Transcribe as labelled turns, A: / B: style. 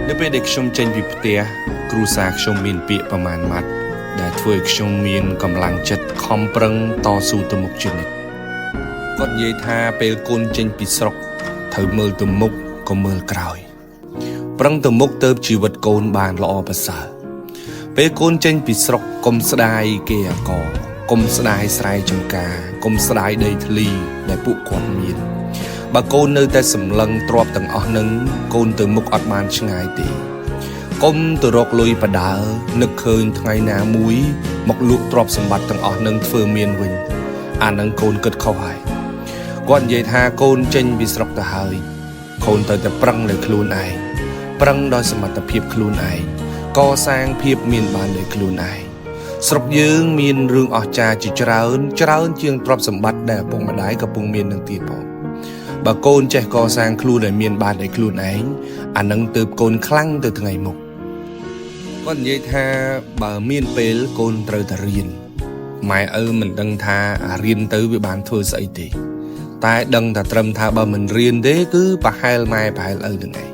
A: នៅពេលដែលខ្ញុំចេញពីផ្ទះគ្រូសាខ្ញុំមានពាក្យប្រមាណម៉ាត់ដែលធ្វើឲ្យខ្ញុំមានកម្លាំងចិត្តខំប្រឹងតស៊ូទៅមុខជានិច្ចគាត់និយាយថាពេលកូនចេញពីស្រុកត្រូវមើលទៅមុខក៏មើលក្រោយប្រឹងទៅមុខទៅជីវិតកូនបានល្អប្រសើរពេលកូនចេញពីស្រុកកុំស្ដាយគេអាកកុំស្ដាយស្រែចម្ការកុំស្ដាយដីធ្លីដែលពួកគាត់មានបើកូននៅតែសម្លឹងទ្រពទាំងអស់នឹងកូនទៅមុខអត់បានឆ្ងាយទេកុំទៅរកលុយបដើនឹកឃើញថ្ងៃណាមួយមកលក់ទ្រព្យសម្បត្តិទាំងអស់នឹងធ្វើមានវិញអានឹងកូនគិតខុសហើយគាត់និយាយថាកូនចេញពីស្រុកទៅហើយកូនត្រូវតែប្រឹងលើខ្លួនឯងប្រឹងដោយសមត្ថភាពខ្លួនឯងកសាងភាពមានបានដោយខ្លួនឯងស្រុកយើងមានរឿងអស្ចារ្យជាច្រើនជាងទ្រព្យសម្បត្តិដែលឪពុកម្ដាយកំពុងមាននឹងទៀតផងបើកូនចេះកសាងខ្លួនឲ្យមានបានដោយខ្លួនឯងអានឹងទើបកូនខ្លាំងទៅថ្ងៃមុខគាត់និយាយថាបើមានពេលកូនត្រូវតែរៀនម៉ែឪមិនដឹងថារៀនទៅវាបានធ្វើស្អីទេតែដឹងតែត្រឹមថាបើមិនរៀនទេគឺប្រហែលម៉ែប្រហែលឪនឹងឯង